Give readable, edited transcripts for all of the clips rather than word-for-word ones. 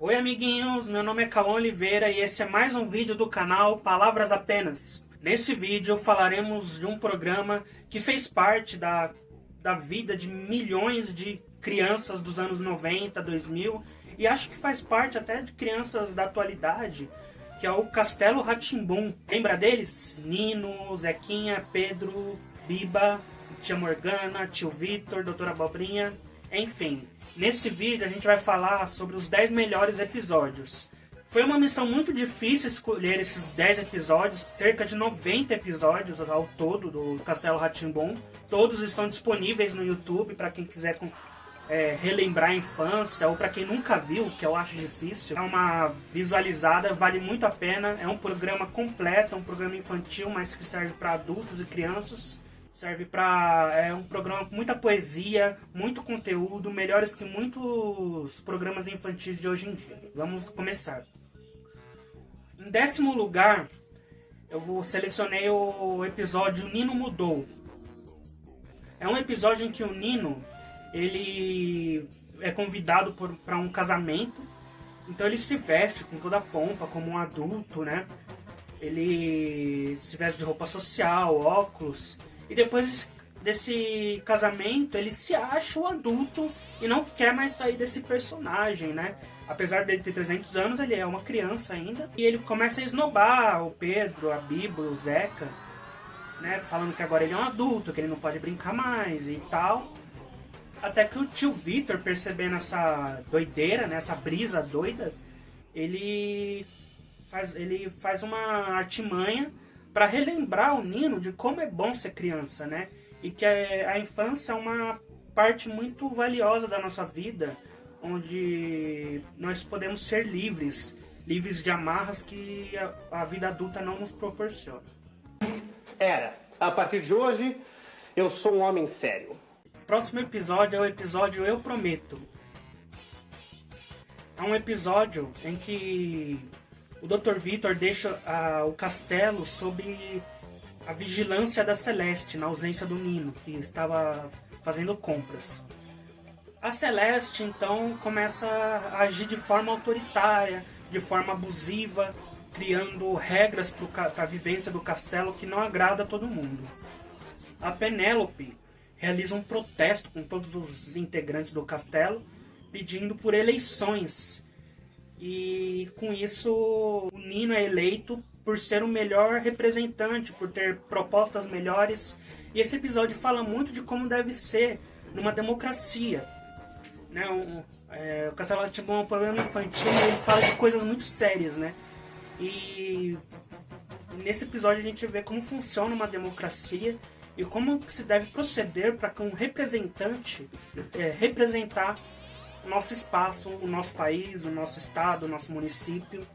Oi amiguinhos, meu nome é Cauã Oliveira e esse é mais um vídeo do canal Palavras Apenas. Nesse vídeo falaremos de um programa que fez parte da vida de milhões de crianças dos anos 90, 2000 e acho que faz parte até de crianças da atualidade, que é o Castelo Rá-Tim-Bum. Lembra deles? Nino, Zequinha, Pedro, Biba, Tia Morgana, Tio Vitor, Doutora Abobrinha, enfim. Nesse vídeo a gente vai falar sobre os 10 melhores episódios. Foi uma missão muito difícil escolher esses 10 episódios, cerca de 90 episódios ao todo do Castelo Rá-Tim-Bum. Todos estão disponíveis no YouTube para quem quiser relembrar a infância ou para quem nunca viu, que eu acho difícil. É uma visualizada, vale muito a pena. É um programa completo, é um programa infantil, mas que serve para adultos e crianças. Serve para... é um programa com muita poesia, muito conteúdo, melhores que muitos programas infantis de hoje em dia. Vamos começar. Em 10º lugar, eu selecionei o episódio Nino Mudou. É um episódio em que o Nino, ele é convidado para um casamento, então ele se veste com toda a pompa, como um adulto, né? Ele se veste de roupa social, óculos... E depois desse casamento, ele se acha o adulto e não quer mais sair desse personagem, né? Apesar dele ter 300 anos, ele é uma criança ainda. E ele começa a esnobar o Pedro, a Biba, o Zeca, né? Falando que agora ele é um adulto, que ele não pode brincar mais e tal. Até que o tio Vitor, percebendo essa doideira, né? Essa brisa doida, ele faz uma artimanha para relembrar o Nino de como é bom ser criança, né? E que a infância é uma parte muito valiosa da nossa vida, onde nós podemos ser livres de amarras que a vida adulta não nos proporciona. A partir de hoje, eu sou um homem sério. Próximo episódio é o episódio Eu Prometo. É um episódio em que o Dr. Vitor deixa o castelo sob a vigilância da Celeste, na ausência do Nino, que estava fazendo compras. A Celeste, então, começa a agir de forma autoritária, de forma abusiva, criando regras para a vivência do castelo que não agrada a todo mundo. A Penélope realiza um protesto com todos os integrantes do castelo, pedindo por eleições. E com isso o Nino é eleito por ser o melhor representante, por ter propostas melhores. E esse episódio fala muito de como deve ser numa democracia, né? O Castelo Rá-Tim-Bum é um programa infantil e ele fala de coisas muito sérias, né? E nesse episódio a gente vê como funciona uma democracia e como se deve proceder para que um representante representar o nosso espaço, o nosso país, o nosso estado, o nosso município,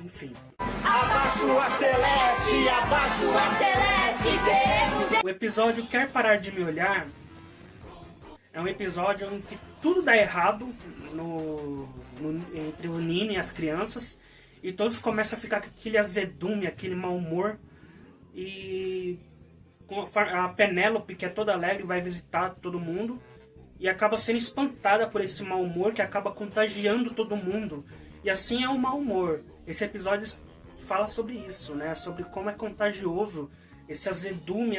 enfim. Abaixo a Celeste, abaixo a Celeste, queremos... O episódio Quer Parar de Me Olhar é um episódio em que tudo dá errado entre o Nino e as crianças, e todos começam a ficar com aquele azedume, aquele mau humor, e a Penélope, que é toda alegre, vai visitar todo mundo, e acaba sendo espantada por esse mau humor que acaba contagiando todo mundo. E assim é o mau humor. Esse episódio fala sobre isso, né? Sobre como é contagioso esse azedume,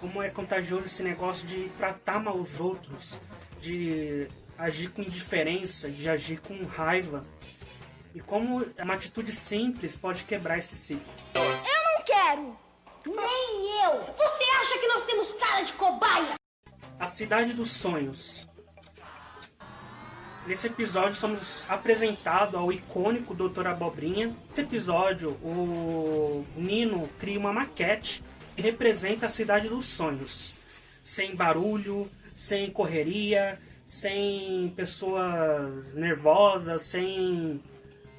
como é contagioso esse negócio de tratar mal os outros, de agir com indiferença, de agir com raiva. E como uma atitude simples pode quebrar esse ciclo. Eu não quero! Nem eu! Você acha que nós temos cara de cobaia? A Cidade dos Sonhos. Nesse episódio somos apresentados ao icônico Dr. Abobrinha. Nesse episódio o Nino cria uma maquete que representa a Cidade dos Sonhos. Sem barulho, sem correria, sem pessoas nervosas, sem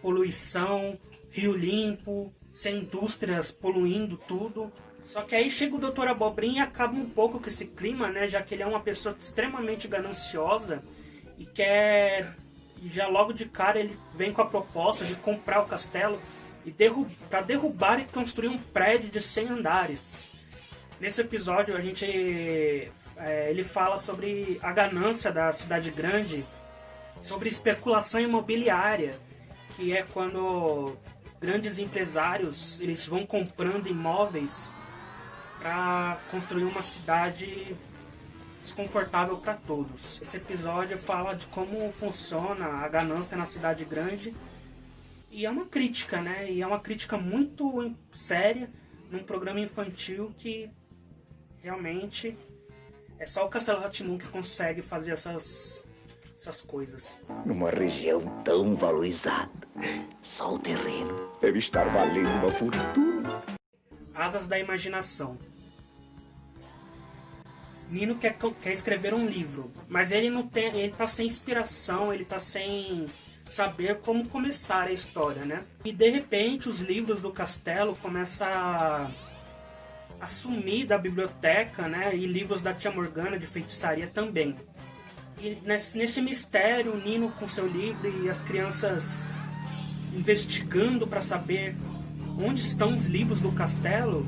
poluição, rio limpo, sem indústrias poluindo tudo. Só que aí chega o Dr. Abobrinha e acaba um pouco com esse clima, né? Já que ele é uma pessoa extremamente gananciosa e quer... E já logo de cara ele vem com a proposta de comprar o castelo e para derrubar e construir um prédio de 100 andares. Nesse episódio ele fala sobre a ganância da cidade grande sobre especulação imobiliária, que é quando grandes empresários eles vão comprando imóveis para construir uma cidade desconfortável para todos. Esse episódio fala de como funciona a ganância na cidade grande e é uma crítica, né? E é uma crítica muito séria num programa infantil que realmente é só o Castelo Rá-Tim-Bum que consegue fazer essas coisas. Numa região tão valorizada, só o terreno deve estar valendo uma fortuna. Asas da imaginação. Nino quer escrever um livro, mas ele tá sem inspiração, ele tá sem saber como começar a história, né? E de repente os livros do castelo começam a sumir da biblioteca, né? E livros da Tia Morgana de feitiçaria também. E nesse mistério, o Nino com seu livro e as crianças investigando para saber onde estão os livros do castelo,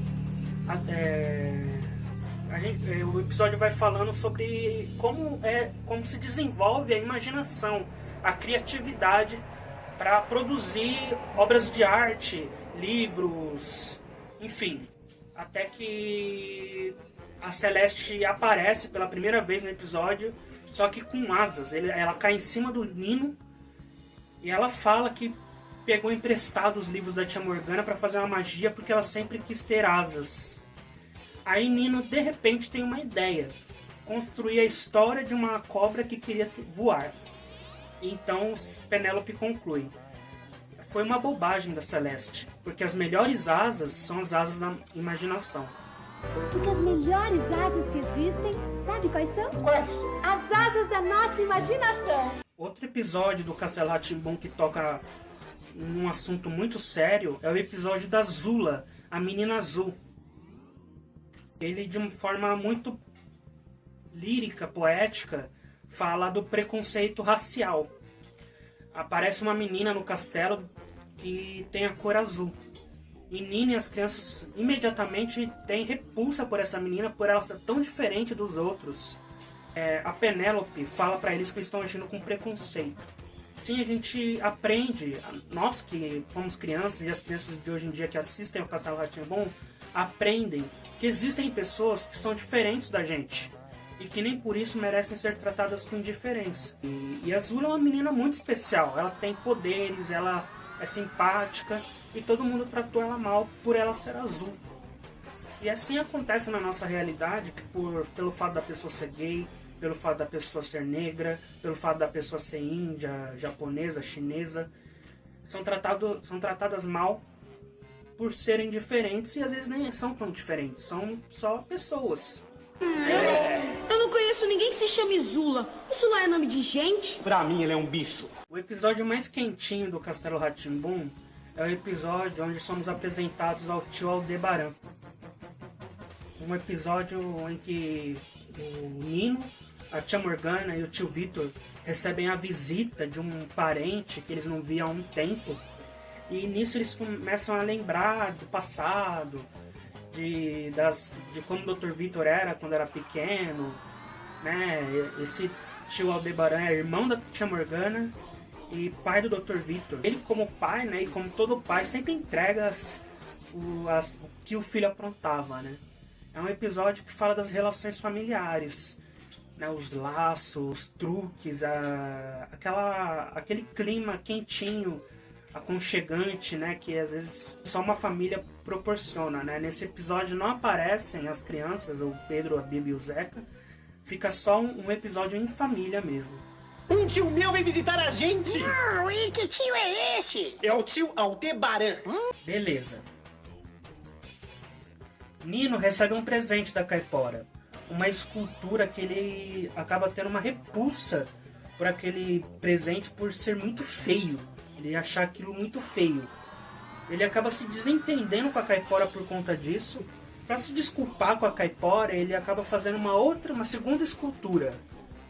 o episódio vai falando sobre como se desenvolve a imaginação, a criatividade para produzir obras de arte, livros, enfim, até que a Celeste aparece pela primeira vez no episódio, só que com asas. Ela cai em cima do Nino e ela fala que pegou emprestado os livros da Tia Morgana para fazer uma magia porque ela sempre quis ter asas. Aí Nino de repente tem uma ideia: construir a história de uma cobra que queria voar. Então Penélope conclui: foi uma bobagem da Celeste, porque as melhores asas são as asas da imaginação. Porque as melhores asas que existem, sabe quais são? Quais? As asas da nossa imaginação. Outro episódio do Castelo Rá-Tim-Bum que toca num assunto muito sério é o episódio da Zula, a menina azul. Ele, de uma forma muito lírica, poética, fala do preconceito racial. Aparece uma menina no castelo que tem a cor azul. E Nino e as crianças imediatamente têm repulsa por essa menina, por ela ser tão diferente dos outros. A Penélope fala para eles que estão agindo com preconceito. Assim a gente aprende, nós que fomos crianças e as crianças de hoje em dia que assistem ao Castelo Rá-Tim-Bum, aprendem que existem pessoas que são diferentes da gente e que nem por isso merecem ser tratadas com indiferença. E a Zula é uma menina muito especial, ela tem poderes, ela é simpática e todo mundo tratou ela mal por ela ser azul. E assim acontece na nossa realidade, que pelo fato da pessoa ser gay, pelo fato da pessoa ser negra, pelo fato da pessoa ser índia, japonesa, chinesa, são tratadas mal por serem diferentes e às vezes nem são tão diferentes, são só pessoas. Eu não conheço ninguém que se chame Zula. Isso lá é nome de gente? Pra mim, ele é um bicho. O episódio mais quentinho do Castelo Rá-Tim-Bum é o episódio onde somos apresentados ao tio Aldebaran. Um episódio em que o Nino, a Tia Morgana e o tio Vitor recebem a visita de um parente que eles não viam há um tempo. E nisso eles começam a lembrar do passado, de como o Dr. Vitor era quando era pequeno, né? Esse tio Aldebaran é irmão da Tia Morgana e pai do Dr. Vitor. Ele, como pai, né, e como todo pai, sempre entrega o que o filho aprontava, né? É um episódio que fala das relações familiares, né, os laços, os truques, aquele clima quentinho, aconchegante, né, que às vezes só uma família proporciona, né? Nesse episódio não aparecem as crianças, o Pedro, a Bibi e o Zeca. Fica só um episódio em família mesmo. Um tio meu vem visitar a gente! E que tio é esse? É o tio Aldebaran. Beleza. Nino recebe um presente da Caipora. Uma escultura que ele acaba tendo uma repulsa por aquele presente por ser muito feio. Ele achar aquilo muito feio. Ele acaba se desentendendo com a Caipora por conta disso. Para se desculpar com a Caipora, ele acaba fazendo uma segunda escultura,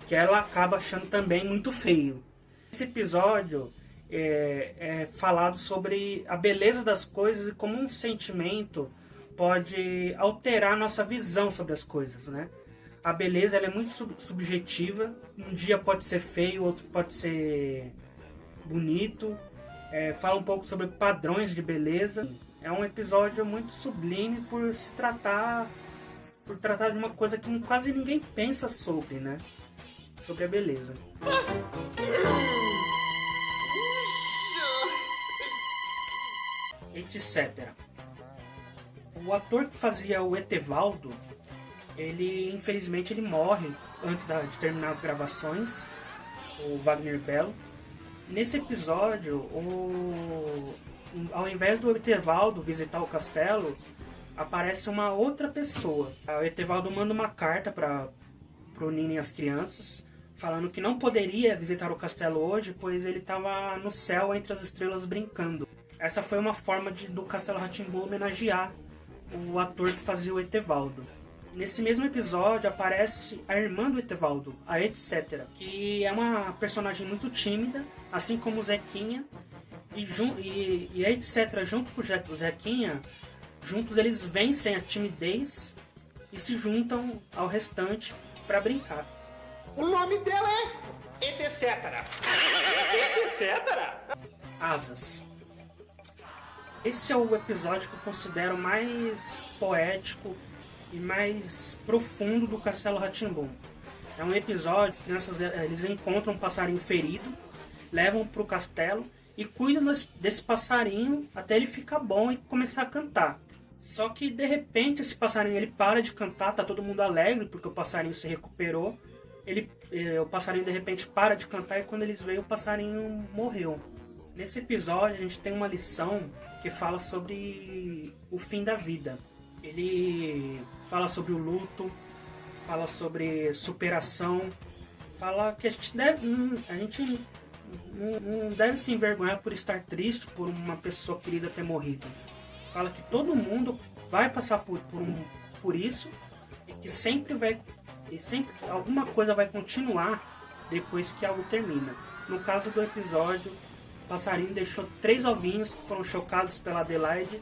que ela acaba achando também muito feio. Esse episódio é falado sobre a beleza das coisas e como um sentimento pode alterar nossa visão sobre as coisas, né? A beleza ela é muito subjetiva. Um dia pode ser feio, outro pode ser bonito. Fala um pouco sobre padrões de beleza. É um episódio muito sublime por tratar de uma coisa que quase ninguém pensa sobre, né? Sobre a beleza. Etc. O ator que fazia o Etevaldo, infelizmente ele morre antes de terminar as gravações, o Wagner Bello. Nesse episódio, ao invés do Etevaldo visitar o castelo, aparece uma outra pessoa. O Etevaldo manda uma carta para o Nino e as crianças, falando que não poderia visitar o castelo hoje, pois ele estava no céu entre as estrelas brincando. Essa foi uma forma do Castelo Rá-Tim-Bum homenagear o ator que fazia o Etevaldo. Nesse mesmo episódio aparece a irmã do Etevaldo, a Etc., que é uma personagem muito tímida, assim como o Zequinha, e a Etc., junto com o Zequinha, juntos eles vencem a timidez e se juntam ao restante para brincar. O nome dela é Etc. Etc. Asas. Esse é o episódio que eu considero mais poético e mais profundo do Castelo Rá-Tim-Bum. É um episódio que as crianças eles encontram um passarinho ferido, levam para o castelo e cuidam desse passarinho até ele ficar bom e começar a cantar. Só que de repente esse passarinho ele para de cantar, tá todo mundo alegre porque o passarinho se recuperou. O passarinho de repente para de cantar e quando eles veem o passarinho morreu. Nesse episódio a gente tem uma lição que fala sobre o fim da vida. Ele fala sobre o luto, fala sobre superação, fala que a gente não deve se envergonhar por estar triste por uma pessoa querida ter morrido. Fala que todo mundo vai passar por isso e que sempre alguma coisa vai continuar depois que algo termina. No caso do episódio, o passarinho deixou 3 ovinhos que foram chocados pela Adelaide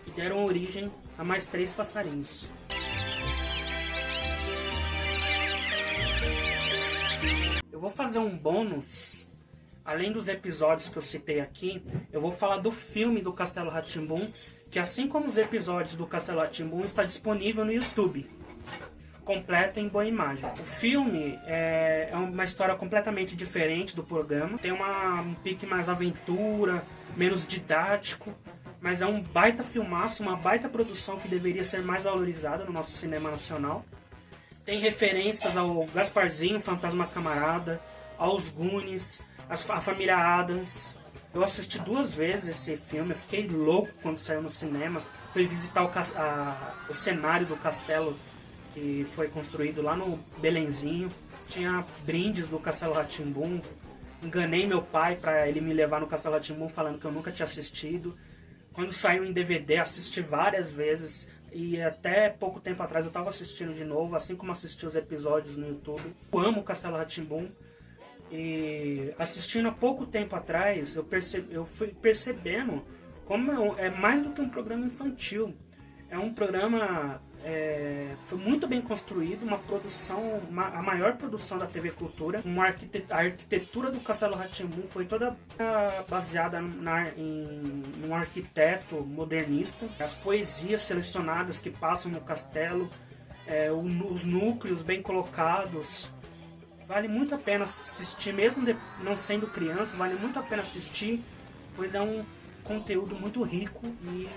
e deram origem a mais 3 passarinhos. Eu vou fazer um bônus. Além dos episódios que eu citei aqui, eu vou falar do filme do Castelo Rá-Tim-Bum, que assim como os episódios do Castelo Rá-Tim-Bum, está disponível no YouTube, completo em boa imagem. O filme é uma história completamente diferente do programa, tem um pique mais aventura, menos didático, mas é um baita filmaço, uma baita produção que deveria ser mais valorizada no nosso cinema nacional. Tem referências ao Gasparzinho, Fantasma Camarada, aos Goonies, a família Addams. Eu assisti 2 vezes esse filme, eu fiquei louco quando saiu no cinema. Fui visitar o cenário do castelo que foi construído lá no Belenzinho. Tinha brindes do Castelo Rá-Tim-Bum. Enganei meu pai para ele me levar no Castelo Rá-Tim-Bum falando que eu nunca tinha assistido. Quando saiu em DVD, assisti várias vezes. E até pouco tempo atrás eu estava assistindo de novo, assim como assisti os episódios no YouTube. Eu amo o Castelo Rá-Tim-Bum. E assistindo há pouco tempo atrás, eu fui percebendo como é mais do que um programa infantil. É um programa foi muito bem construído, uma produção, a maior produção da TV Cultura. A arquitetura do Castelo Rá-Tim-Bum foi toda baseada em um arquiteto modernista. As poesias selecionadas que passam no castelo, os núcleos bem colocados. Vale muito a pena assistir, mesmo não sendo criança, vale muito a pena assistir, pois é um conteúdo muito rico e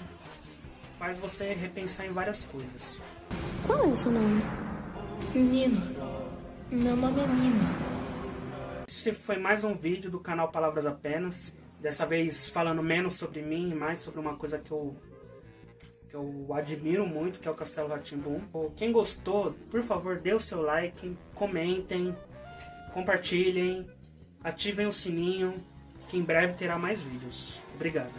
faz você repensar em várias coisas. Qual é o seu nome? Nino. Meu nome é Nino. Esse foi mais um vídeo do canal Palavras Apenas. Dessa vez falando menos sobre mim e mais sobre uma coisa que eu admiro muito, que é o Castelo Rá-Tim-Bum. Quem gostou, por favor, dê o seu like, comentem, compartilhem, ativem o sininho, que em breve terá mais vídeos. Obrigado.